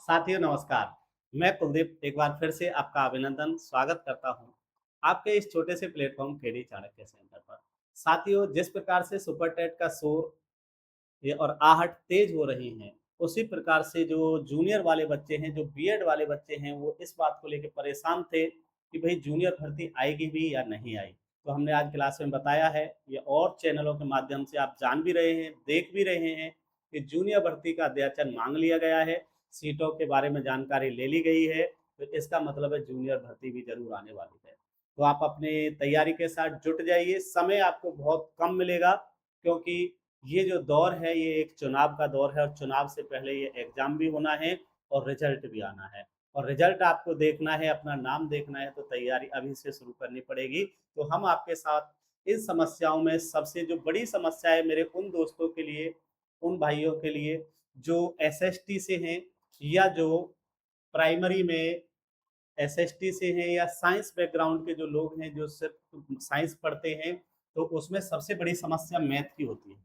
साथियों नमस्कार। मैं कुलदीप एक बार फिर से आपका अभिनंदन स्वागत करता हूं आपके इस छोटे से प्लेटफॉर्म केडी चाणक्य सेंटर पर। साथियों, जिस प्रकार से सुपर टेट का शोर ये और आहट तेज हो रही हैं, उसी प्रकार से जो जूनियर वाले बच्चे हैं, जो बीएड वाले बच्चे हैं, वो इस बात को लेके परेशान थे कि भई जूनियर भर्ती आएगी भी या नहीं आई। तो हमने आज क्लास में बताया है, ये और चैनलों के माध्यम से आप जान भी रहे हैं, देख भी रहे हैं कि जूनियर भर्ती का अध्याचन माँग लिया गया है, सीटों के बारे में जानकारी ले ली गई है, तो इसका मतलब है जूनियर भर्ती भी ज़रूर आने वाली है। तो आप अपनी तैयारी के साथ जुट जाइए, समय आपको बहुत कम मिलेगा क्योंकि ये जो दौर है ये एक चुनाव का दौर है और चुनाव से पहले ये एग्जाम भी होना है और रिजल्ट भी आना है और रिजल्ट आपको देखना है, अपना नाम देखना है, तो तैयारी अभी से शुरू करनी पड़ेगी। तो हम आपके साथ इन समस्याओं में सबसे जो बड़ी समस्या है मेरे उन दोस्तों के लिए, उन भाइयों के लिए जो एसएसटी से हैं या जो प्राइमरी में एसएसटी से हैं या साइंस बैकग्राउंड के जो लोग हैं जो सिर्फ साइंस पढ़ते हैं, तो उसमें सबसे बड़ी समस्या मैथ की होती है।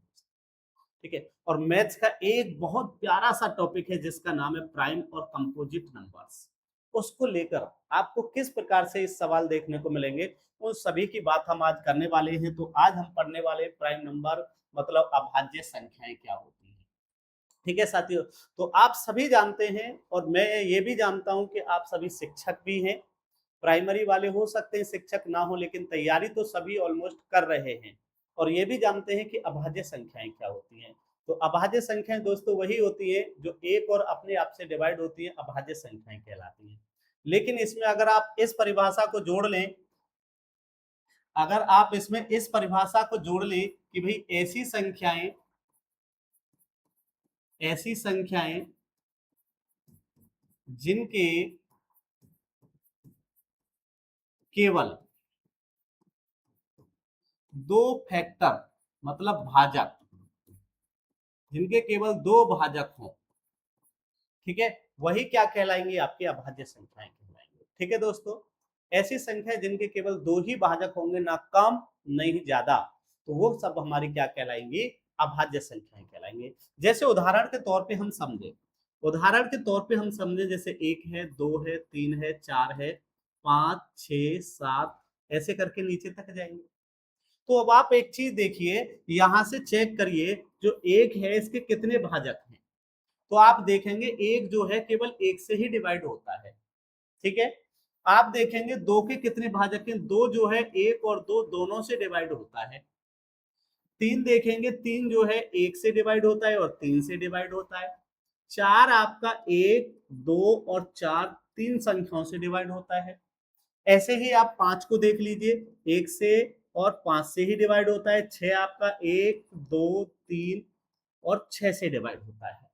ठीक है, और मैथ्स का एक बहुत प्यारा सा टॉपिक है जिसका नाम है प्राइम और कंपोजिट नंबर्स। उसको लेकर आपको किस प्रकार से इस सवाल देखने को मिलेंगे, उन सभी की बात हम आज करने वाले हैं। तो आज हम पढ़ने वाले प्राइम नंबर मतलब अभाज्य संख्याएं क्या होती हैं। ठीक है साथियों, तो आप सभी जानते हैं और मैं ये भी जानता हूं कि आप सभी शिक्षक भी हैं। प्राइमरी वाले हो सकते हैं शिक्षक ना हो, लेकिन तैयारी तो सभी ऑलमोस्ट कर रहे हैं और ये भी जानते हैं कि अभाज्य संख्याएं क्या होती हैं। तो अभाज्य संख्याएं दोस्तों वही होती है जो एक और अपने आप से डिवाइड होती है, अभाज्य संख्याएं कहलाती हैं। लेकिन इसमें अगर आप इस परिभाषा को जोड़ लें, अगर आप इसमें इस परिभाषा को जोड़ लें कि भाई ऐसी संख्याएं जिनके केवल दो फैक्टर मतलब भाजक, जिनके केवल दो भाजक हों, ठीक है, वही क्या कहलाएंगे, आपकी अभाज्य संख्याएं कहलाएंगे। ठीक है दोस्तों, ऐसी संख्या जिनके केवल दो ही भाजक होंगे, ना कम नहीं ज्यादा, तो वो सब हमारी क्या कहलाएंगी, अभाज्य संख्याएं कहलाएंगे। जैसे उदाहरण के तौर पे हम समझे, जैसे एक है, दो है, तीन है, चार है, पांच, छह, सात, ऐसे करके नीचे तक जाएंगे। तो अब आप एक चीज देखिए, यहां से चेक करिए, जो एक है इसके कितने भाजक हैं। तो आप देखेंगे एक जो है केवल एक से ही डिवाइड होता है। ठीक है, आप देखेंगे दो के कितने भाजक हैं, दो जो है एक और दो दोनों से डिवाइड होता है। तीन देखेंगे, तीन जो है एक से डिवाइड होता है और तीन से डिवाइड होता है। चार आपका एक, दो और चार तीन संख्याओं से डिवाइड होता है। ऐसे ही आप पांच को देख लीजिए, एक से और पांच से ही डिवाइड होता है। छह आपका एक, दो, तीन और छह से डिवाइड होता है।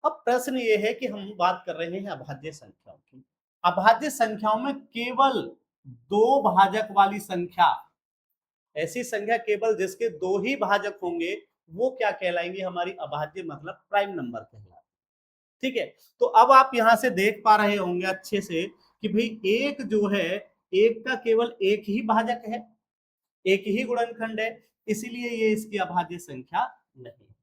अब प्रश्न ये है कि हम बात कर रहे हैं अभाज्य संख्याओं की। अभाज्य संख्याओं में केवल दो भाजक वाली संख्या, ऐसी संख्या केवल जिसके दो ही भाजक होंगे, वो क्या कहलाएंगे, हमारी अभाज्य मतलब प्राइम नंबर कहलाएंगे। ठीक है, तो अब आप यहां से देख पा रहे होंगे अच्छे से कि भाई एक जो है, एक का केवल एक ही भाजक है, एक ही गुणनखंड है, इसीलिए ये इसकी अभाज्य संख्या नहीं है।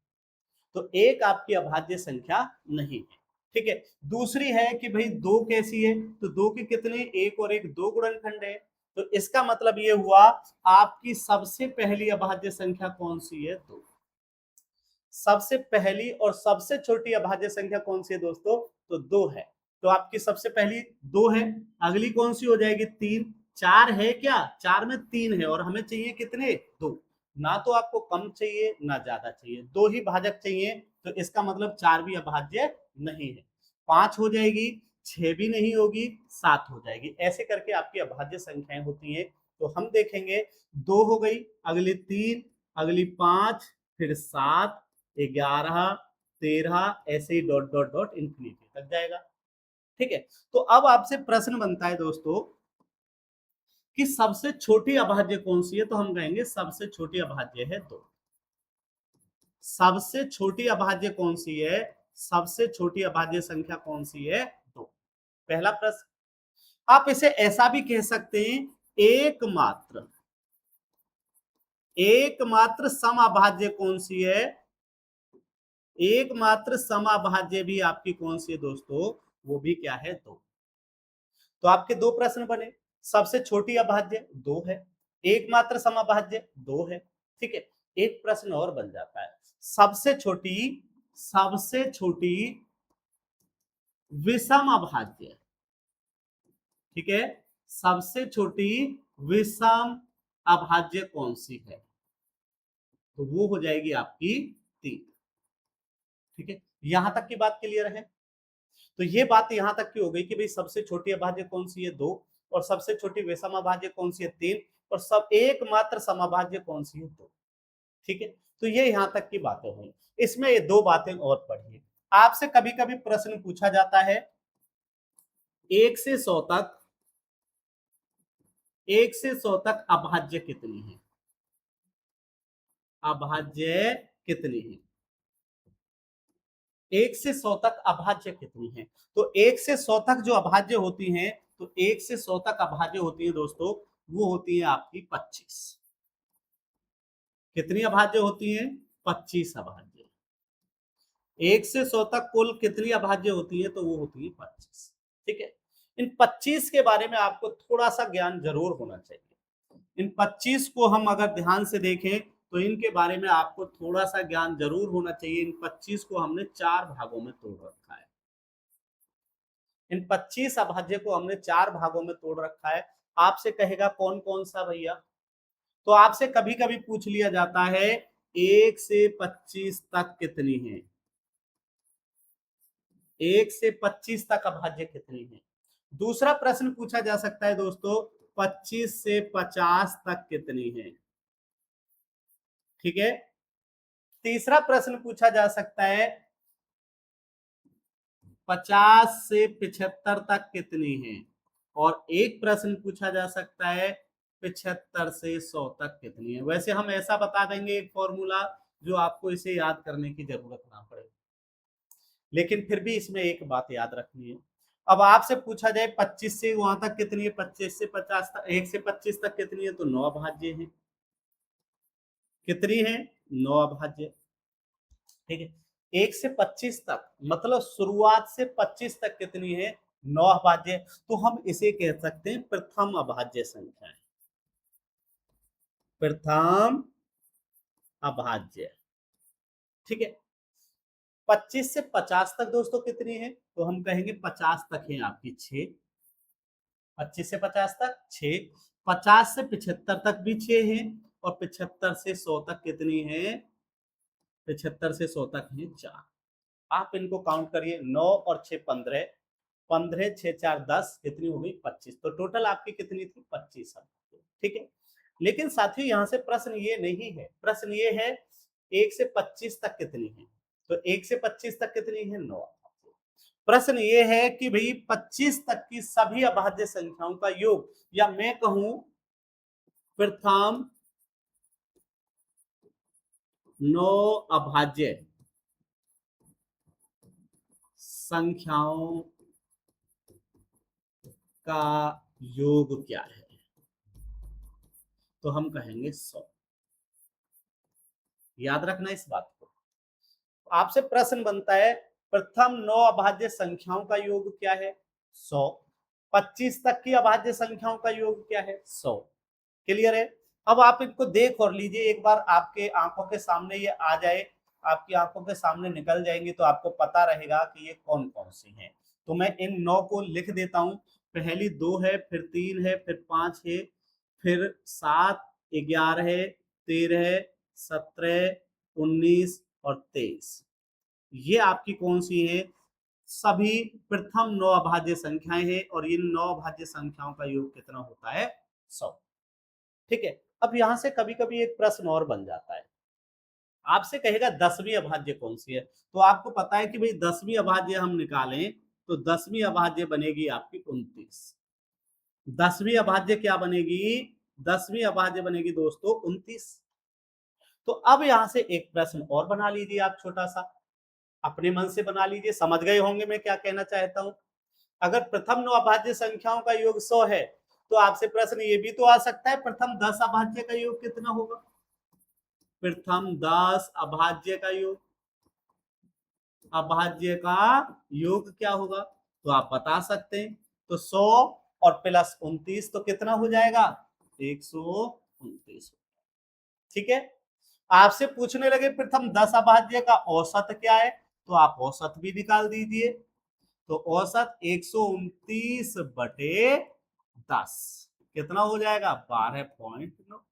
तो एक आपकी अभाज्य संख्या नहीं है। ठीक है, दूसरी है कि भाई दो कैसी है, तो दो के कितने, एक और एक दो गुणनखंड है। तो इसका मतलब ये हुआ आपकी सबसे पहली अभाज्य संख्या कौन सी है, दो। सबसे पहली और सबसे छोटी अभाज्य संख्या कौन सी है दोस्तों, तो दो है। तो आपकी सबसे पहली दो है, अगली कौन सी हो जाएगी, तीन। चार है क्या, चार में तीन है और हमें चाहिए कितने, दो। ना तो आपको कम चाहिए ना ज्यादा चाहिए, दो ही भाजक चाहिए, तो इसका मतलब चार भी अभाज्य नहीं है। पांच हो जाएगी, छह भी नहीं होगी, सात हो जाएगी। ऐसे करके आपकी अभाज्य संख्याएं होती हैं। तो हम देखेंगे, दो हो गई, अगली तीन, अगली पांच, फिर सात, 11, 13, ऐसे ही डॉट डॉट डॉट इंफिनिटी तक जाएगा। ठीक है, तो अब आपसे प्रश्न बनता है दोस्तों कि सबसे छोटी अभाज्य कौन सी है, तो हम कहेंगे सबसे छोटी अभाज्य है दो। सबसे छोटी अभाज्य कौन सी है, सबसे छोटी अभाज्य संख्या कौन सी है, दो। पहला प्रश्न। आप इसे ऐसा भी कह सकते हैं, एकमात्र एकमात्र समअभाज्य कौन सी है, एकमात्र समाभाज्य भी आपकी कौन सी है दोस्तों, वो भी क्या है, 2। तो आपके 2 प्रश्न बने। सबसे छोटी अभाज्य 2 है, एकमात्र समाभाज्य 2 है। ठीक है, एक प्रश्न और बन जाता है, सबसे छोटी विषम अभाज्य। ठीक है, सबसे छोटी विषम अभाज्य कौन सी है, तो वो हो जाएगी आपकी 3। ठीक है, यहां तक की बात क्लियर है। तो ये बात यहां तक की हो गई कि भाई सबसे छोटी अभाज्य कौन सी है, 2, और सबसे छोटी विषम अभाज्य कौन सी है, 3, और सब एकमात्र समअभाज्य कौन सी है, 2। ठीक है, तो ये यहां तक की बातें हुई। इसमें ये 2 बातें और पढ़िए। आपसे कभी कभी प्रश्न पूछा जाता है 1 से 100 तक, 1 से 100 तक अभाज्य कितनी है, अभाज्य कितनी है, 1 से 100 तक अभाज्य कितनी है। तो 1 से 100 तक जो अभाज्य होती हैं, तो 1 से 100 तक अभाज्य होती है दोस्तों, वो होती है आपकी 25। कितनी अभाज्य होती है, 25 अभाज्य। 1 से 100 तक कुल कितनी अभाज्य होती है, तो वो होती है 25। ठीक है, इन 25 के बारे में आपको थोड़ा सा ज्ञान जरूर होना चाहिए। इन 25 को हम अगर ध्यान से देखें तो इनके बारे में आपको थोड़ा सा ज्ञान जरूर होना चाहिए। इन 25 को हमने 4 भागों में तोड़ रखा है। इन 25 अभाज्य को हमने 4 भागों में तोड़ रखा है। आपसे कहेगा कौन कौन सा भैया, तो आपसे कभी कभी पूछ लिया जाता है 1 से 25 तक कितनी है, 1 से 25 तक अभाज्य कितनी है। दूसरा प्रश्न पूछा जा सकता है दोस्तों 25 से 50 तक कितनी है। ठीक है, तीसरा प्रश्न पूछा जा सकता है 50 से 75 तक कितनी है, और एक प्रश्न पूछा जा सकता है 75 से 100 तक कितनी है। वैसे हम ऐसा बता देंगे एक फॉर्मूला जो आपको इसे याद करने की जरूरत ना पड़े, लेकिन फिर भी इसमें एक बात याद रखनी है। अब आपसे पूछा जाए 25 से वहां तक कितनी है, 25 से 50 तक, 1 से 25 तक कितनी है, तो 9 अभाज्य है। कितनी है, 9 अभाज्य। ठीक है, 1 से 25 तक मतलब शुरुआत से 25 तक कितनी है, 9 अभाज्य। तो हम इसे कह सकते हैं प्रथम अभाज्य संख्या, प्रथम अभाज्य। ठीक है, 25 से 50 तक दोस्तों कितनी है, तो हम कहेंगे 50 तक है आपकी 6, 25 से 50 तक 6, 50 से 75 तक भी 6 है, और 75 से 100 तक कितनी है, 75 से 100 तक है 4। आप इनको काउंट करिए, 9 और 6 15, 15 6 4 10, कितनी हो गई 25। तो टोटल आपकी कितनी थी, 25। ठीक है, लेकिन साथियों यहां से प्रश्न ये नहीं है, प्रश्न ये है 1 से 25 तक कितनी है, तो 1 से 25 तक कितनी है, 9। प्रश्न ये है कि भाई 25 तक की सभी अभाज्य संख्याओं का योग, या मैं कहूं प्रथम 9 अभाज्य संख्याओं का योग क्या है, तो हम कहेंगे 100। याद रखना इस बात को। आपसे प्रश्न बनता है प्रथम 9 अभाज्य संख्याओं का योग क्या है, 100। 25 तक की अभाज्य संख्याओं का योग क्या है, 100। क्लियर है। अब आप इनको देख और लीजिए, एक बार आपके आंखों के सामने ये आ जाए, आपकी आंखों के सामने निकल जाएंगी, तो आपको पता रहेगा कि ये कौन कौन सी हैं। तो मैं इन 9 को लिख देता हूं। पहली 2 है, फिर 3 है, फिर 5 है, फिर 7, 11, 13, 17, 19 और 23। ये आपकी कौन सी है, सभी प्रथम 9 अभाज्य संख्याएं हैं, और इन 9 अभाज्य संख्याओं का योग कितना होता है, 100। ठीक है, अब यहां से कभी कभी एक प्रश्न और बन जाता है, आपसे कहेगा 10वीं अभाज्य कौन सी है। तो आपको पता है कि भाई 10वीं अभाज्य हम निकालें तो 10वीं अभाज्य बनेगी आपकी 29। 10वीं अभाज्य क्या बनेगी, 10वीं अभाज्य बनेगी दोस्तों 29। तो अब यहां से एक प्रश्न और बना लीजिए आप, छोटा सा अपने मन से बना लीजिए, समझ गए होंगे मैं क्या कहना चाहता हूं। अगर प्रथम 9 अभाज्य संख्याओं का योग 100 है, तो आपसे प्रश्न ये भी तो आ सकता है प्रथम 10 अभाज्य का योग कितना होगा, प्रथम 10 अभाज्य का योग। अभाज्य का योग क्या होगा, तो आप बता सकते हैं। तो 100 और प्लस 29 तो कितना हो जाएगा, 129। ठीक है। आपसे पूछने लगे प्रथम 10 अभाज्य का औसत क्या है, तो आप औसत भी निकाल दीजिए। तो औसत 129 बटे 10 कितना हो जाएगा, 12.9।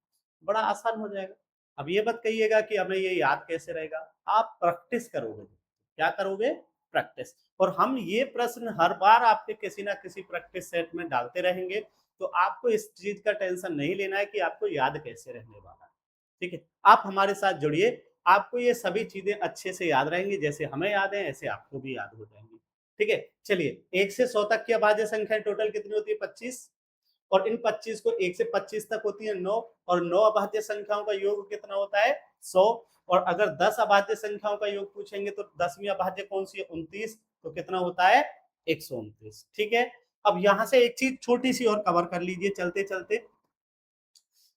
बड़ा आसान हो जाएगा। अब ये मत कहिएगा कि हमें ये याद कैसे रहेगा, आप प्रैक्टिस करोगे। क्या करोगे, प्रैक्टिस। और हम ये प्रश्न हर बार आपके किसी ना किसी प्रैक्टिस सेट में डालते रहेंगे, तो आपको इस चीज का टेंशन नहीं लेना है कि आपको याद कैसे रहने वाला है। ठीक है, आप हमारे साथ जुड़िए, आपको ये सभी चीजें अच्छे से याद रहेंगी, जैसे हमें याद है ऐसे आपको भी याद हो जाएंगी। ठीक है, चलिए 1 से 100 तक की अभाज्य संख्या टोटल कितनी होती है, 25। और इन 25 को 1 से 25 तक होती है 9, और 9 अभाज्य संख्याओं का योग कितना होता है, 100। और अगर 10 अभाज्य संख्याओं का योग पूछेंगे तो 10वीं अभाज्य कौन सी है, 29, तो कितना होता है, 129। ठीक है। अब यहां से एक चीज छोटी सी और कवर कर लीजिए चलते चलते।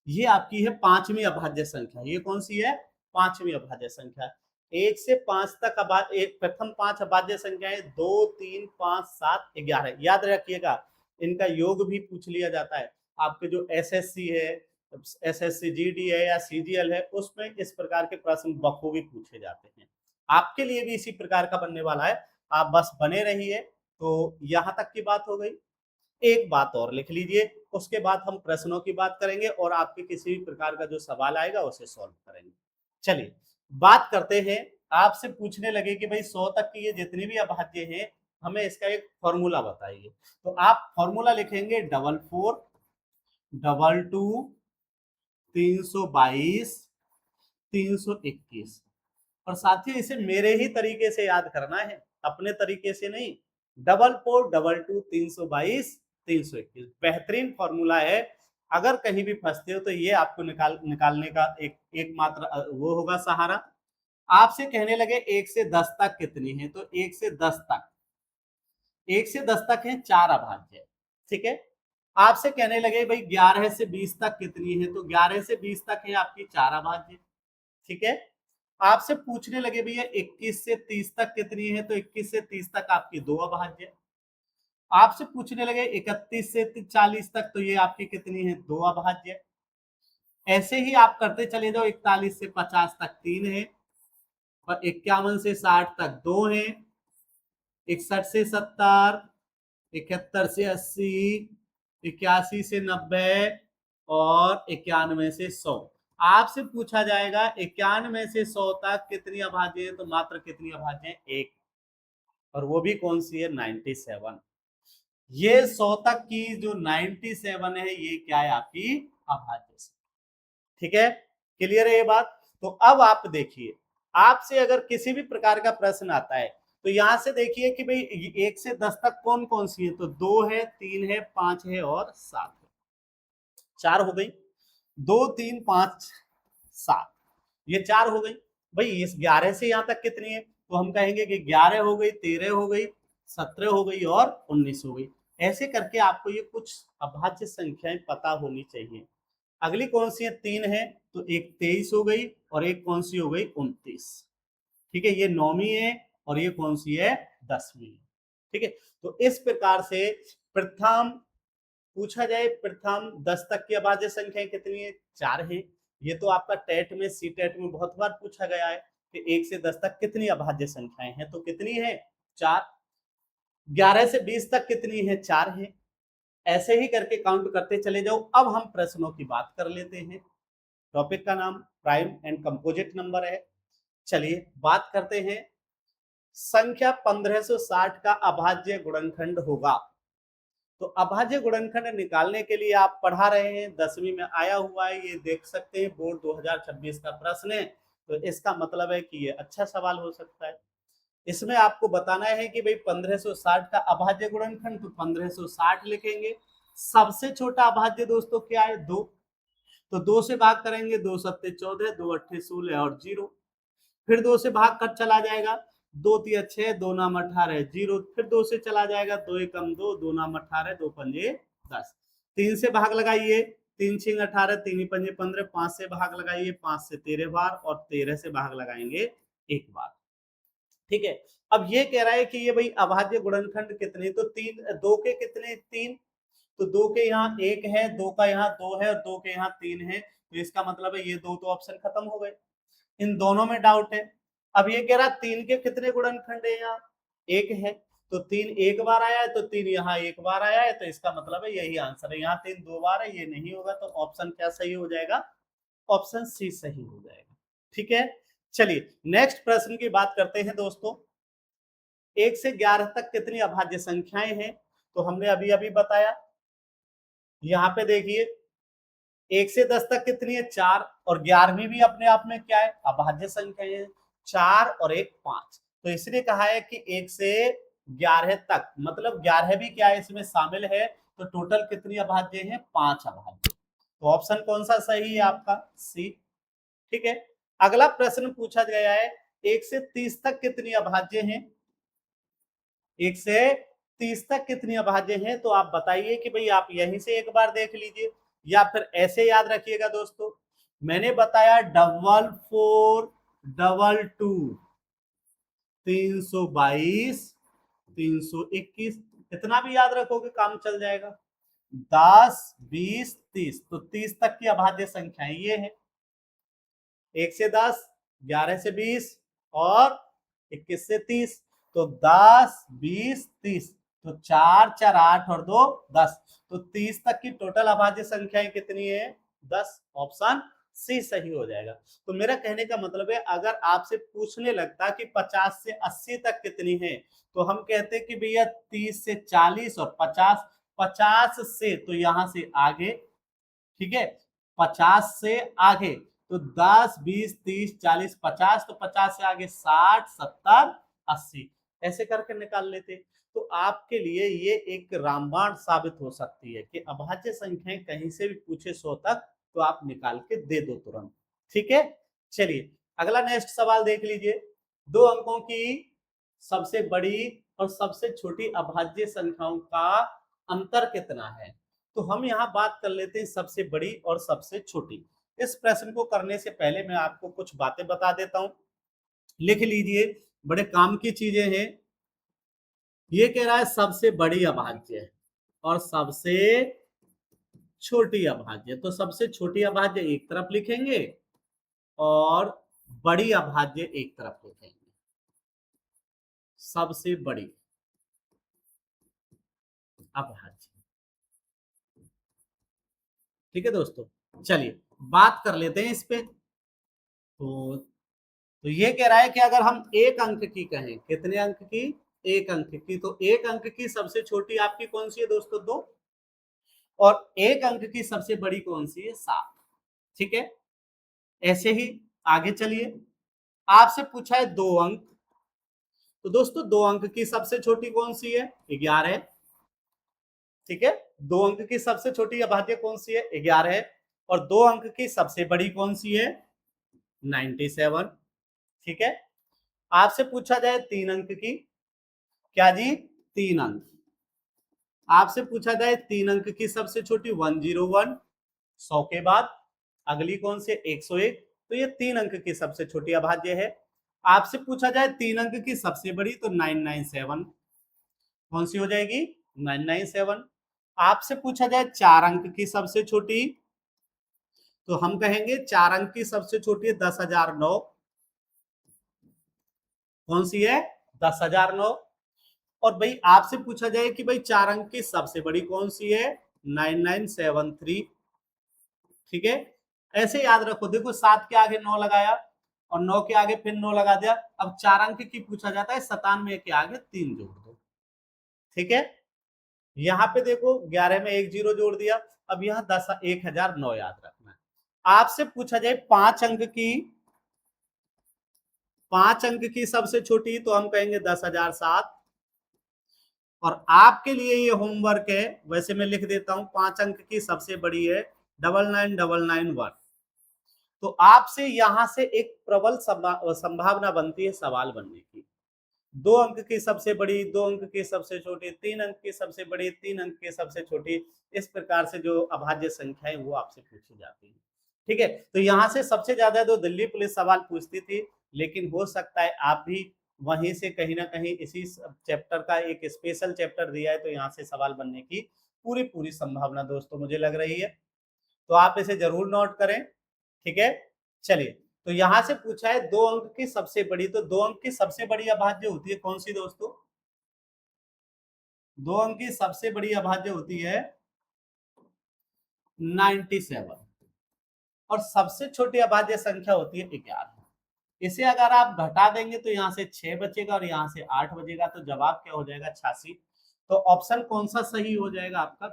ये आपकी है 5वीं अभाज्य संख्या। ये कौन सी है, 5वीं अभाज्य संख्या। 1 से 5 तक प्रथम 5 अभाज्य संख्याएं 2, 3, 5, 7, 11। याद रखिएगा, इनका योग भी पूछ लिया जाता है। आपके जो एसएससी है, एसएससी जीडी है या सीजीएल है, उसमें इस प्रकार के प्रश्न बखूबी पूछे जाते हैं। आपके लिए भी इसी प्रकार का बनने वाला है, आप बस बने रहिए। तो यहां तक की बात हो गई। एक बात और लिख लीजिए, उसके बाद हम प्रश्नों की बात करेंगे और आपके किसी भी प्रकार का जो सवाल आएगा उसे सॉल्व करेंगे। चलिए बात करते हैं। आपसे पूछने लगे कि भाई 100 तक की ये जितनी भी अभाज्य हैं, हमें इसका एक फॉर्मूला बताइए। तो आप फॉर्मूला लिखेंगे 44 22 322 321। और साथियों इसे मेरे ही तरीके से याद करना है, अपने तरीके से नहीं। 44 22 322 321 बेहतरीन फॉर्मूला है। अगर कहीं भी फंसते हो तो ये आपको निकालने का एकमात्र वो होगा सहारा। आपसे कहने लगे 1 से 10 तक कितनी है, तो 1 से 10 तक, 1 से 10 तक है 4 अभाज्य। ठीक है। आपसे कहने लगे भाई 11 से 20 तक कितनी है, तो 11 से 20 तक है आपकी 4 अभाज्य। ठीक है। आपसे पूछने लगे भैया 21 से 30 तक कितनी है, तो 21 से 30 तक आपकी 2 अभाज्य। आपसे पूछने लगे 31 से 40 तक, तो ये आपकी कितनी है, 2 अभाज्य। ऐसे ही आप करते चले जाओ, 41 से 50 तक 3 है, और 51 से 60 तक 2 है, 61 से 70, 71 से 80, 81 से 90 और 91 से 100। आपसे पूछा जाएगा 91 से 100 तक कितनी अभाज्य है, तो मात्र कितनी अभाज्य है, एक। और वो भी कौन सी है, 97। ये 100 तक की जो 97 है, ये क्या है, आपकी अभाज्य से। ठीक है, क्लियर है ये बात। तो अब आप देखिए, आपसे अगर किसी भी प्रकार का प्रश्न आता है, तो यहां से देखिए कि भाई 1 से 10 तक कौन कौन सी है, तो 2 है, 3 है, 5 है और 7 है। 4 हो गई, 2 3 5 7, ये 4 हो गई। भाई इस 11 से यहां तक कितनी है, तो हम कहेंगे कि 11 हो गई, 13 हो गई, 17 हो गई और 19 हो गई। ऐसे करके आपको ये कुछ अभाज्य संख्याएं पता होनी चाहिए। अगली कौन सी है, 3 है, तो एक 23 हो गई और एक कौन सी हो गई, 29। ठीक है, ये 9वीं है और ये कौन सी है, 10वीं। ठीक है। तो इस प्रकार से प्रथम पूछा जाए, प्रथम 10 तक की अभाज्य संख्या कितनी है, 4 है। ये तो आपका टेट में, सी टेट में बहुत बार पूछा गया है कि 1 से 10 तक कितनी अभाज्य संख्याएं हैं, तो कितनी है, 4। 11 से 20 तक कितनी है, 4 है। ऐसे ही करके काउंट करते चले जाओ। अब हम प्रश्नों की बात कर लेते हैं। टॉपिक का नाम प्राइम एंड कंपोजिट नंबर है। चलिए बात करते हैं। संख्या 1560 का अभाज्य गुणनखंड होगा। तो अभाज्य गुणनखंड निकालने के लिए आप पढ़ा रहे हैं, 10वीं में आया हुआ है, ये देख सकते हैं, बोर्ड 2026 का प्रश्न है। तो इसका मतलब है कि ये अच्छा सवाल हो सकता है। इसमें आपको बताना है कि भाई 1560 का अभाज्य गुणनखंड, तो 1560 लिखेंगे। सबसे छोटा अभाज्य दोस्तों क्या है, 2। तो 2 से भाग करेंगे, 2 सत्ते 14, 2 अट्ठे 16 और 0। फिर 2 से भाग कर चला जाएगा, 2 तिया 6, 2 नाम 18 0। फिर 2 से चला जाएगा, 2 एकम 2, 2 नाम 18, 2 पंजे 10। 3 से भाग लगाइए, 3 छिंग 18, 3 ही पंजे 15। 5 से भाग लगाइए, 5 से 13 बार और 13 से भाग लगाएंगे एक बार। ठीक है। अब ये कह रहा है कि ये भाई अभाज्य गुणनखंड कितने, तो तीन, दो के कितने, तीन, तो दो के यहाँ एक है, दो का यहाँ दो है और दो के यहाँ तीन है, तो इसका मतलब है ये दो तो ऑप्शन खत्म हो गए, इन दोनों में डाउट है। अब ये कह रहा तीन के कितने गुणनखंड है, यहाँ एक है, तो तीन एक बार आया है, तो तीन यहाँ एक बार आया है, तो इसका मतलब है यही आंसर है। यहाँ तीन दो बार है, ये नहीं होगा, तो ऑप्शन क्या सही हो जाएगा, ऑप्शन सी सही हो जाएगा। ठीक है, चलिए नेक्स्ट प्रश्न की बात करते हैं दोस्तों। 1 से 11 तक कितनी अभाज्य संख्याएं हैं, तो हमने अभी अभी बताया। यहाँ पे देखिए 1 से 10 तक कितनी है, 4, और 11वीं भी अपने आप में क्या है, अभाज्य संख्या है, 4 और 1 5, तो इसलिए कहा है कि 1 से 11 तक, मतलब 11 भी क्या है इसमें शामिल है, तो टोटल कितनी अभाज्य है, 5 अभाज्य। तो ऑप्शन कौन सा सही है आपका, सी। ठीक है, अगला प्रश्न पूछा गया है 1 से 30 तक कितनी अभाज्य हैं, 1 से 30 तक कितनी अभाज्य हैं, तो आप बताइए कि भाई आप यहीं से एक बार देख लीजिए, या फिर ऐसे याद रखिएगा दोस्तों, मैंने बताया 444 22 322 321, इतना भी याद रखोगे काम चल जाएगा। 10 20 30, तो 30 तक की अभाज्य संख्याएं ये है, 1 से 10, 11 से 20 और 21 से 30, तो 10 20 30, तो 4 4 8 और 2 10, तो 30 तक की टोटल अभाज्य संख्याएं कितनी है, 10, ऑप्शन सी सही हो जाएगा। तो मेरा कहने का मतलब है अगर आपसे पूछने लगता कि 50 से 80 तक कितनी है, तो हम कहते कि भैया 30 से 40 और 50, 50 से तो यहां से आगे, ठीक है, 50 से आगे तो 10 20 30 40 50, तो 50 से आगे 60 70 80, ऐसे करके निकाल लेते। तो आपके लिए ये एक रामबाण साबित हो सकती है कि अभाज्य संख्याएं कहीं से भी पूछे 100 तक, तो आप निकाल के दे दो तुरंत। ठीक है, चलिए अगला नेक्स्ट सवाल देख लीजिए। दो अंकों की सबसे बड़ी और सबसे छोटी अभाज्य संख्याओं का अंतर कितना है, तो हम यहाँ बात कर लेते हैं सबसे बड़ी और सबसे छोटी। इस प्रश्न को करने से पहले मैं आपको कुछ बातें बता देता हूं, लिख लीजिए, बड़े काम की चीजें हैं। ये कह रहा है सबसे बड़ी अभाज्य और सबसे छोटी अभाज्य, तो सबसे छोटी अभाज्य एक तरफ लिखेंगे और बड़ी अभाज्य एक तरफ लिखेंगे, सबसे बड़ी अभाज्य। ठीक है दोस्तों, चलिए बात कर लेते हैं इस पे। तो ये कह रहा है कि अगर हम एक अंक की कहें, कितने अंक की, एक अंक की, तो एक अंक की सबसे छोटी आपकी कौन सी है दोस्तों, 2, और एक अंक की सबसे बड़ी कौन सी है, 7। ठीक है, ऐसे ही आगे चलिए, आपसे पूछा है 2 अंक, तो दोस्तों 2 अंक की सबसे छोटी कौन सी है, 11। ठीक है, 2 अंक की सबसे छोटी अभाज्य कौन सी है, 11 है, और 2 अंक की सबसे बड़ी कौन सी है, 97। ठीक है, आपसे पूछा जाए 3 अंक की, क्या जी, 3 अंक, आपसे पूछा जाए 3 अंक की सबसे छोटी 101, 100 के बाद अगली कौन से, 101, तो ये 3 अंक की सबसे छोटी अभाज्य है। आपसे पूछा जाए 3 अंक की सबसे बड़ी, तो 997, कौन सी हो जाएगी, 997। आपसे पूछा जाए 4 अंक की सबसे छोटी, तो हम कहेंगे 4 अंक की सबसे छोटी है 10,009, कौन सी है, 10,009। और भाई आपसे पूछा जाए कि भाई 4 अंक की सबसे बड़ी कौन सी है, 9973। ठीक है, ऐसे याद रखो, देखो 7 के आगे 9 लगाया और 9 के आगे फिर 9 लगा दिया, अब 4 अंक की पूछा जाता है, 97 के आगे 3 जोड़ दो। ठीक है, यहाँ पे देखो 11 में 1 0 जोड़ दिया, अब यहाँ 10,009 याद रखना है। आपसे पूछा जाए 5 अंक की, 5 अंक की सबसे छोटी, तो हम कहेंगे 10,007। और आपके लिए ये होमवर्क है, वैसे मैं लिख देता हूं, 5 अंक की सबसे बड़ी है 99991। तो आपसे यहां से एक प्रबल संभावना बनती है सवाल बनने की। 2 अंक की सबसे बड़ी, 2 अंक की सबसे छोटी, 3 अंक की सबसे बड़ी, 3 अंक की सबसे छोटी, इस प्रकार से जो अभाज्य संख्याएं वो आपसे पूछी जाती है। ठीक है, तो यहां से सबसे ज्यादा तो दिल्ली पुलिस सवाल पूछती थी, लेकिन हो सकता है आप भी वहीं से कहीं ना कहीं इसी चैप्टर का एक स्पेशल चैप्टर दिया है, तो यहाँ से सवाल बनने की पूरी पूरी संभावना दोस्तों मुझे लग रही है। तो आप इसे जरूर नोट करें, ठीक है। चलिए, तो यहां से पूछा है 2 अंक की सबसे बड़ी, तो 2 अंक की सबसे बड़ी अभाज्य होती है कौन सी दोस्तों? 2 अंक की सबसे बड़ी अभाज्य होती है 97, और सबसे छोटी अभाज्य संख्या होती है 11। इसे अगर आप घटा देंगे तो यहाँ से 6 बचेगा और यहाँ से 8 बचेगा, तो जवाब क्या हो जाएगा? 86। तो ऑप्शन कौन सा सही हो जाएगा आपका?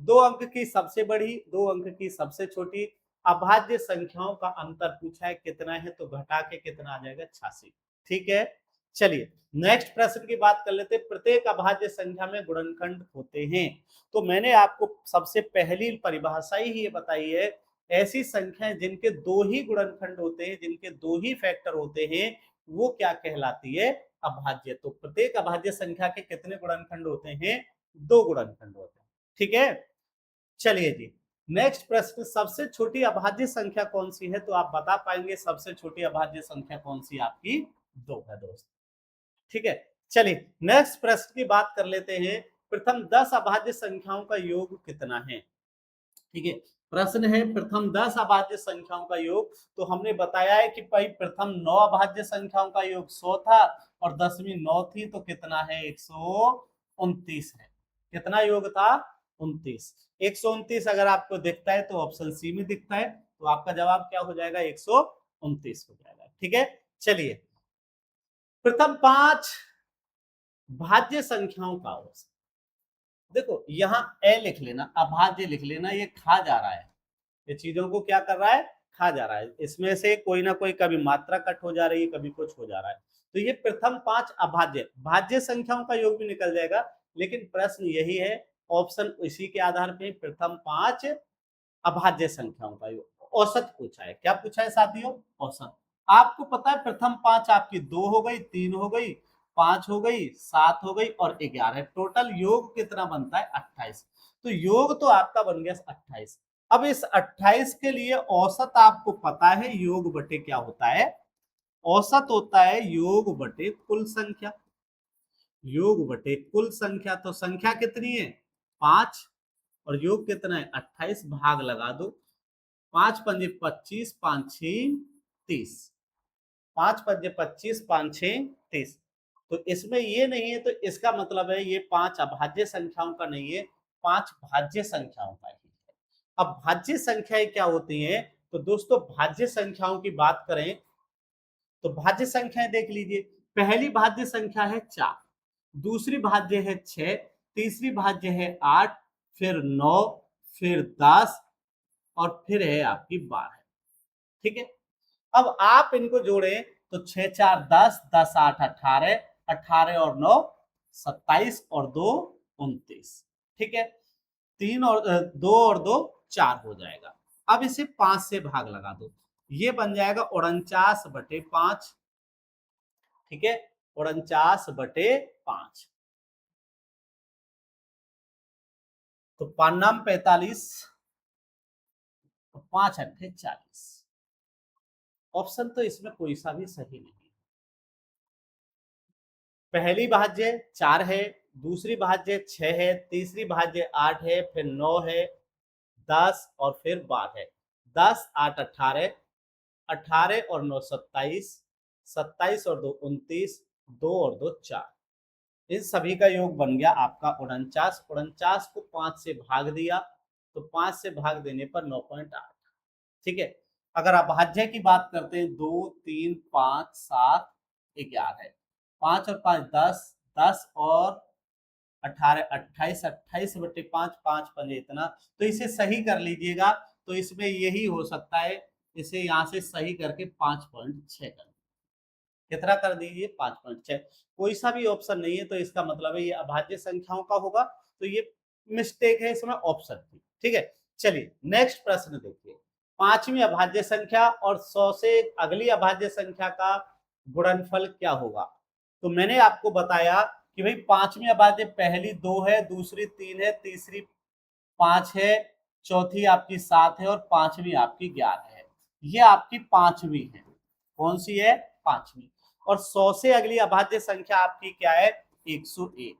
2 अंक की सबसे बड़ी, 2 अंक की सबसे छोटी अभाज्य संख्याओं का अंतर पूछा है कितना है, तो घटा के कितना आ जाएगा? 86। ठीक है, चलिए नेक्स्ट प्रश्न की बात कर लेते हैं। प्रत्येक अभाज्य संख्या में गुणनखंड होते हैं। तो मैंने आपको सबसे पहली परिभाषा ही ये बताई है, ऐसी संख्याएं जिनके 2 ही गुणनखंड होते हैं, जिनके 2 ही फैक्टर होते हैं, वो क्या कहलाती है? अभाज्य। तो प्रत्येक अभाज्य संख्या के कितने गुणनखंड होते हैं? 2 गुणनखंड होते हैं। ठीक है, चलिए जी नेक्स्ट प्रश्न, सबसे छोटी अभाज्य संख्या कौन सी है? तो आप बता पाएंगे सबसे छोटी अभाज्य संख्या कौन सी आपकी? 2 है दोस्त। ठीक है, चलिए नेक्स्ट प्रश्न की बात कर लेते हैं। प्रथम 10 अभाज्य संख्याओं का योग कितना है? ठीक है, प्रश्न है प्रथम 10 अभाज्य संख्याओं का योग। तो हमने बताया है कि भाई प्रथम 9 अभाज्य संख्याओं का योग 100 था और 10वीं 9 थी, तो कितना है? 129 है। कितना योग था? 29। 129 अगर आपको दिखता है तो ऑप्शन सी में दिखता है, तो आपका जवाब क्या हो जाएगा? 129 हो जाएगा। ठीक है, चलिए प्रथम 5 भाज्य संख्याओं का औसत। देखो यहाँ ए लिख लेना, अभाज्य लिख लेना, ये खा जा रहा है, ये चीजों को क्या कर रहा है? खा जा रहा है। इसमें से कोई ना कोई कभी मात्रा कट हो जा रही है, कभी कुछ हो जा रहा है। तो ये प्रथम 5 अभाज्य भाज्य संख्याओं का योग भी निकल जाएगा, लेकिन प्रश्न यही है, ऑप्शन इसी के आधार पे प्रथम 5 अभाज्य संख्याओं का योग औसत पूछा है। क्या पूछा है साथियों? औसत। आपको पता है प्रथम 5 आपकी 2 हो गई, 3 हो गई, 5 हो गई, 7 हो गई और 11। टोटल योग कितना बनता है? 28। तो योग तो आपका बन गया 28। अब इस 28 के लिए औसत आपको पता है योग बटे क्या होता है? औसत होता है योग बटे कुल संख्या। योग बटे कुल संख्या, तो संख्या कितनी है? 5 और योग कितना है? 28, भाग लगा दो। 5 पंजे 25, 5 6 30। 5 पंजे 25, 5 6 30। तो इसमें ये नहीं है, तो इसका मतलब है ये 5 अभाज्य संख्याओं का नहीं है, 5 भाज्य संख्याओं का ही है। अब भाज्य संख्याएं क्या होती हैं? तो दोस्तों भाज्य संख्याओं की बात करें तो भाज्य संख्याएं देख लीजिए। पहली भाज्य संख्या है 4, दूसरी भाज्य है 6, तीसरी भाज्य है 8, फिर 9, फिर 10 और फिर है आपकी 12। ठीक है, अब आप इनको जोड़ें तो 6 4 10, 10 8 18, 18 और 9 27 और 2 29। ठीक है, 2 और 2 4 हो जाएगा। अब इसे 5 से भाग लगा दो, ये बन जाएगा 49/5। ठीक है, 49/5। तो 5 नाम 45, 5 अट्ठे 40। ऑप्शन तो इसमें कोई सा भी सही नहीं। पहली भाज्य 4 है, दूसरी भाज्य 6 है, तीसरी भाज्य 8 है, फिर 9 है, 10 और फिर 12 है। 10 8 18, 18 और 9 27, 27 और 2 29, 2 और 2 4। इन सभी का योग बन गया आपका 49। 49 को 5 से भाग दिया, तो 5 से भाग देने पर 9.8। ठीक है, अगर अभाज्य की बात करते हैं 2 3 5 7 11, 5 और 5 10, 10 और 18 28, 28/5, 5 पंजे इतना। तो इसे सही कर लीजिएगा, तो इसमें यही हो सकता है, इसे यहाँ से सही करके 5.6 कर, कितना कर दीजिए? 5.6। कोई सा भी ऑप्शन नहीं है, तो इसका मतलब है ये अभाज्य संख्याओं का होगा, तो ये मिस्टेक है इसमें ऑप्शन की। ठीक है, चलिए नेक्स्ट प्रश्न देखिए। पांचवी अभाज्य संख्या और 100 से अगली अभाज्य संख्या का गुणनफल क्या होगा? तो मैंने आपको बताया कि भाई पांचवी अभाज्य पहली 2 है, दूसरी 3 है, तीसरी 5 है, चौथी आपकी 7 है और पांचवी आपकी 11 है। ये आपकी पांचवी है। कौन सी है? पांचवी। और 100 से अगली अभाज्य संख्या आपकी क्या है 101।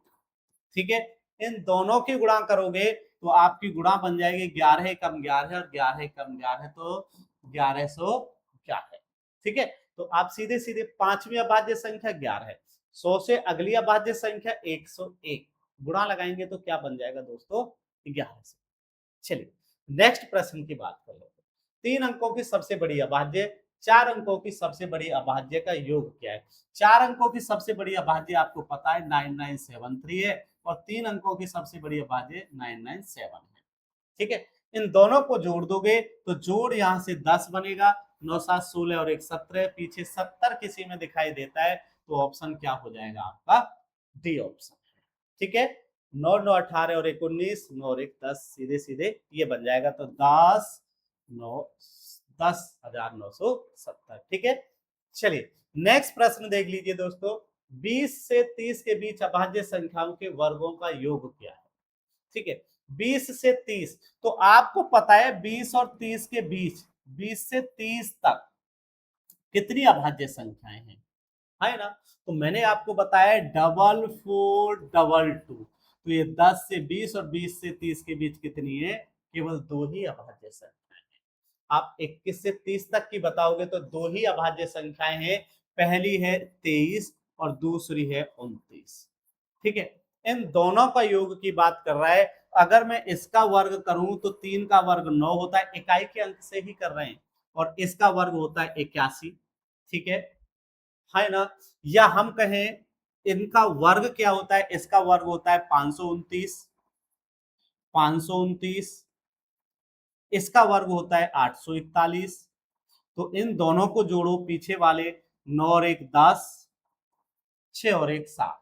ठीक है, इन दोनों की गुणा करोगे तो आपकी गुणा बन जाएगी 11 कम 11 और 11 कम 11 तो 1111। ठीक है, तो आप सीधे सीधे पांचवी अभाज्य संख्या 11 है, 100 से अगली अभाज्य संख्या 101, गुणा लगाएंगे तो क्या बन जाएगा दोस्तों 11 से। चलिए नेक्स्ट प्रश्न की बात कर लेते हैं। 3 अंकों की सबसे बड़ी अभाज्य, 4 अंकों की सबसे बड़ी अभाज्य का योग क्या है। 4 अंकों की सबसे बड़ी अभाज्य आपको पता है 9973 है और 3 अंकों की सबसे बड़ी अभाज्य 997 है। ठीक है, इन दोनों को जोड़ दोगे तो जोड़ यहां से 10 बनेगा, 9 7 16 और 1 17, पीछे 70 किसी में दिखाई देता है तो ऑप्शन क्या हो जाएगा आपका डी ऑप्शन। ठीक है, 9 9 18 और 1 19, 9 और 1 10, सीधे सीधे ये बन जाएगा तो 10,970। ठीक है, चलिए नेक्स्ट प्रश्न देख लीजिए दोस्तों। 20 से 30 के बीच अभाज्य संख्याओं के वर्गों का योग क्या है। ठीक है, 20 से 30, तो आपको पता है 20 और 30 के बीच 20 से 30 तक कितनी अभाज्य संख्याएं हैं, है ना। तो मैंने आपको बताया 4442, तो ये 10 से 20 और 20 से 30 के बीच कितनी है, केवल 2 ही अभाज्य संख्याएं हैं। आप 21 से 30 तक की बताओगे तो 2 ही अभाज्य संख्याएं हैं, पहली है 23 और दूसरी है 29। ठीक है, इन दोनों का योग की बात कर रहा है। अगर मैं इसका वर्ग करूं तो 3 का वर्ग 9 होता है, इकाई के अंक से ही कर रहे हैं, और इसका वर्ग होता है 81। ठीक है ना। या हम कहें इनका वर्ग क्या होता है, इसका वर्ग होता है 529, 529, इसका वर्ग होता है 841। तो इन दोनों को जोड़ो, पीछे वाले 9 और 1 10, 6 और 1 7,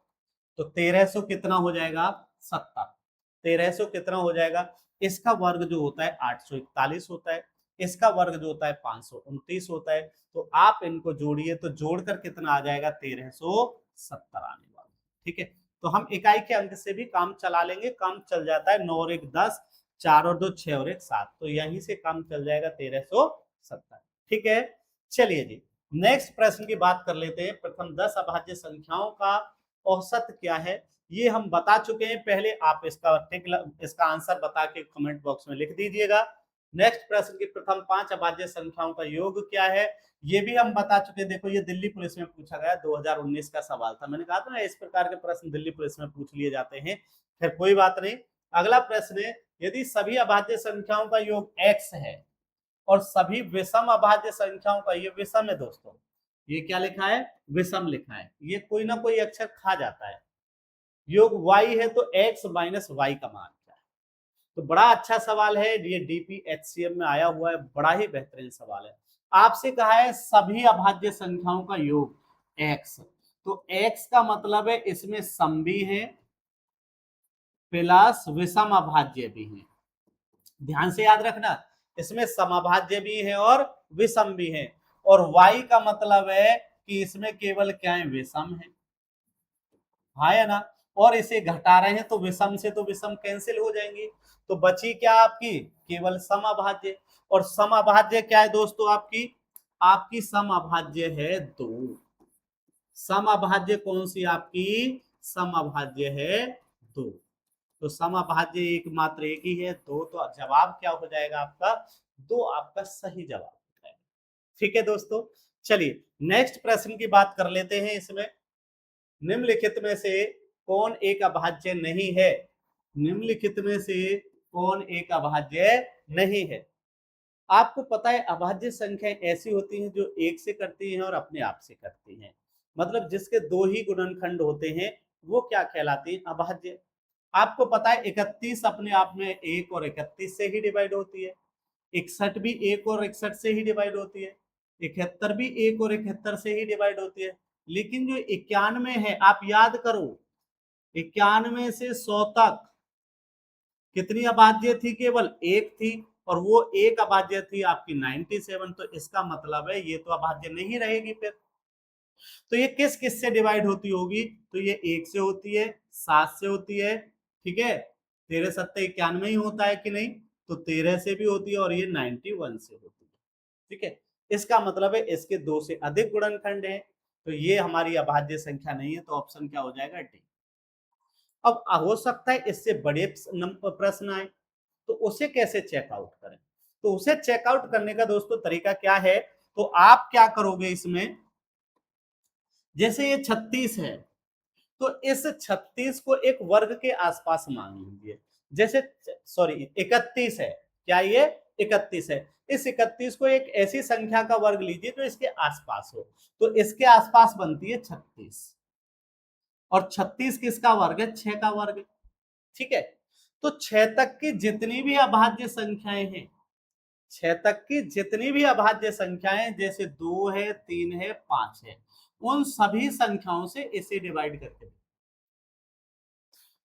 तो 1300 कितना हो जाएगा 70। 1300 कितना हो जाएगा, इसका वर्ग जो होता है 841 होता है, इसका वर्ग जो होता है 529 होता है। तो आप इनको जोड़िए तो जोड़कर कितना आ जाएगा 1370 आने वाला। ठीक है, तो हम इकाई के अंक से भी काम चला लेंगे, काम चल जाता है 9 और 1 10, 4 और 2 6 और 1 7, तो यहीं से काम चल जाएगा 1370। ठीक है, चलिए जी नेक्स्ट प्रश्न की बात कर लेते हैं। प्रथम 10 अभाज्य संख्याओं का औसत क्या है, ये हम बता चुके हैं पहले। आप इसका आंसर बता के कमेंट बॉक्स में लिख दीजिएगा। नेक्स्ट प्रश्न की प्रथम 5 अभाज्य संख्याओं का योग क्या है, ये भी हम बता चुके हैं। देखो ये दिल्ली पुलिस में पूछा गया 2019 का सवाल था, मैंने कहा था ना इस प्रकार के प्रश्न दिल्ली पुलिस में पूछ लिए जाते हैं। फिर कोई बात नहीं, अगला प्रश्न है, यदि सभी अभाज्य संख्याओं का योग x है और सभी विषम अभाज्य संख्याओं का, ये विषम है दोस्तों, ये क्या लिखा है विषम लिखा है, ये कोई ना कोई अक्षर खा जाता है, योग y है तो x माइनस y का मान क्या है। तो बड़ा अच्छा सवाल है, ये DPHCM में आया हुआ है, बड़ा ही बेहतरीन सवाल है। आपसे कहा है सभी अभाज्य संख्याओं का योग x, तो x का मतलब है इसमें सम भी है प्लस विषम अभाज्य भी है। ध्यान से याद रखना, इसमें समअभाज्य भी है और विषम भी है, और y का मतलब है कि इसमें केवल क्या है विषम है, है ना। और इसे घटा रहे हैं तो विषम से तो विषम कैंसिल हो जाएंगे, तो बची क्या आपकी केवल समअभाज्य। और समअभाज्य क्या है दोस्तों, आपकी समअभाज्य है 2। समअभाज्य कौन सी आपकी समअभाज्य है 2, तो समअभाज्य एकमात्र एक ही है 2, तो जवाब क्या हो जाएगा आपका 2, आपका सही जवाब हो जाएगा। ठीक है दोस्तों, चलिए नेक्स्ट प्रश्न की बात कर लेते हैं। इसमें निम्नलिखित में से कौन एक अभाज्य नहीं है, निम्नलिखित में से कौन एक अभाज्य नहीं है। आपको पता है अभाज्य संख्याएं ऐसी होती हैं जो एक से करती हैं और अपने आप से करती हैं, मतलब जिसके 2 ही गुणनखंड होते हैं वो क्या कहलाती है अभाज्य। आपको पता है 31 अपने आप में 1 और 31 से ही डिवाइड होती है, 61 भी 1 और 61 से ही डिवाइड होती है, 71 भी 1 और 71 से ही डिवाइड होती है। लेकिन जो 91 है, आप याद करो 91 से 100 तक कितनी अभाज्य थी, केवल एक थी, और वो एक अभाज्य थी आपकी 97, तो इसका मतलब है ये तो अभाज्य नहीं रहेगी फिर। तो ये किस किस से डिवाइड होती होगी, तो ये 1 से होती है, 7 से होती है, ठीक है, 13 7 91 ही होता है कि नहीं, तो 13 से भी होती है, और ये 91 से होती है। ठीक है, इसका मतलब है इसके 2 से अधिक गुणनखंड हैं। तो ये हमारी अभाज्य संख्या नहीं है, तो ऑप्शन क्या हो जाएगा, डी। अब हो सकता है इससे बड़े प्रश्न आए, तो उसे कैसे चेकआउट करें? तो उसे चेकआउट करने का दोस्तों तरीका क्या है, तो आप क्या करोगे इसमें, जैसे ये 36 है, तो इस 36 को एक वर्ग के आसपास मान लीजिए। जैसे सॉरी 31 है, क्या ये 31 है, इस 31 को एक ऐसी संख्या का वर्ग लीजिए जो इसके आसपास हो, तो इसके आसपास बनती है 36, और 36 किसका वर्ग है, 6 का वर्ग है। ठीक है, तो 6 तक की जितनी भी अभाज्य संख्याएं हैं, 6 तक की जितनी भी अभाज्य संख्याएं, जैसे 2 है, 3 है, 5 है, उन सभी संख्याओं से इसे डिवाइड करके,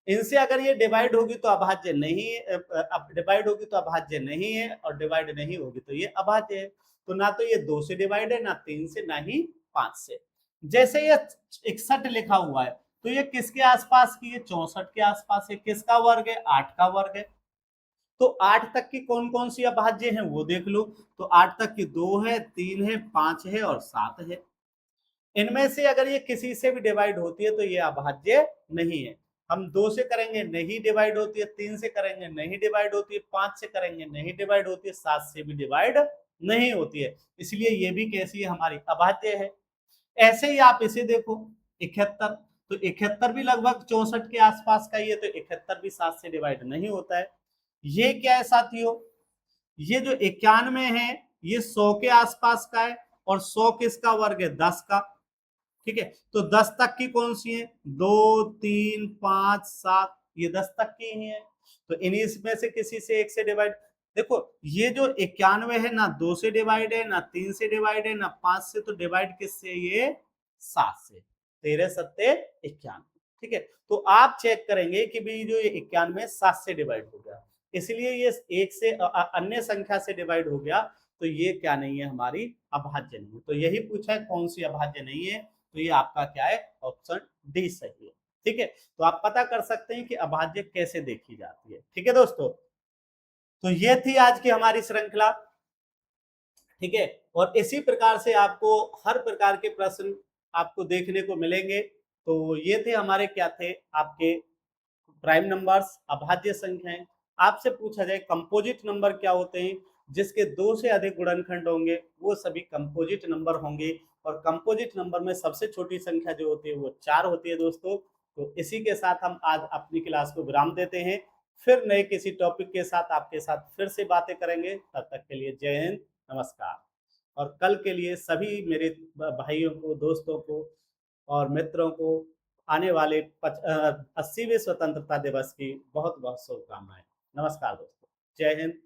इनसे अगर ये डिवाइड होगी तो अभाज्य नहीं है, डिवाइड होगी तो अभाज्य नहीं है, और डिवाइड नहीं होगी तो ये अभाज्य है। तो ना तो ये 2 से डिवाइड है, ना 3 से, ना ही 5 से। जैसे ये 61 लिखा हुआ है, तो ये किसके आसपास की है, 64 के आसपास है। किसका वर्ग है, 8 का वर्ग है। तो 8 तक की कौन कौन सी अभाज्य हैं वो देख लो। तो 8 तक की 2 है, 3 है, 5 है और 7 है। इनमें से अगर ये किसी से भी डिवाइड होती है तो ये अभाज्य नहीं है। हम 2 से करेंगे नहीं डिवाइड होती है, 3 से करेंगे नहीं डिवाइड होती है, 5 से करेंगे नहीं डिवाइड होती है, 7 से भी डिवाइड नहीं होती है, इसलिए ये भी कैसी है, हमारी अभाज्य है। ऐसे ही आप इसे देखो 71, तो 71 भी लगभग 64 के आसपास का ही है, तो 71 भी 7 से डिवाइड नहीं होता है। ये क्या है साथियों, ये जो 91 है ये 100 के आसपास का है, और 100 किसका वर्ग है, 10 का। ठीक है, तो 10 तक की कौन सी है, 2, 3, 5, 7, ये 10 तक की ही है। तो इन्हीं में से किसी से एक से डिवाइड, देखो ये जो 91 है, ना 2 से डिवाइड है, ना 3 से डिवाइड है, ना 5 से, तो डिवाइड किससे, ये 7 से। 13 सत्ते 91। ठीक है, तो आप चेक करेंगे कि भी जो ये 91 7 से डिवाइड हो गया, इसलिए ये एक से अन्य संख्या से डिवाइड हो गया, तो ये क्या नहीं है, हमारी अभाज्य नहीं है। तो यही पूछा है कौन सी अभाज्य नहीं है, तो ये आपका क्या है, ऑप्शन डी सही है। ठीक है, तो आप पता कर सकते हैं कि अभाज्य कैसे देखी जाती है। ठीक है दोस्तों, तो ये थी आज की हमारी श्रृंखला। ठीक है, और इसी प्रकार से आपको हर प्रकार के प्रश्न आपको देखने को मिलेंगे। तो ये थे हमारे, क्या थे आपके प्राइम नंबर्स, अभाज्य संख्याएं। आपसे पूछा जाए कंपोजिट नंबर क्या होते हैं, जिसके 2 से अधिक गुणनखंड होंगे वो सभी कंपोजिट नंबर होंगे, और कंपोजिट नंबर में सबसे छोटी संख्या जो होती है वो 4 होती है दोस्तों। तो इसी के साथ हम आज अपनी क्लास को विराम देते हैं, फिर नए किसी टॉपिक के साथ आपके साथ फिर से बातें करेंगे। तब तक के लिए जय हिंद, नमस्कार। और कल के लिए सभी मेरे भाइयों को, दोस्तों को और मित्रों को आने वाले 80वें स्वतंत्रता दिवस की बहुत बहुत शुभकामनाएं। नमस्कार दोस्तों, जय हिंद।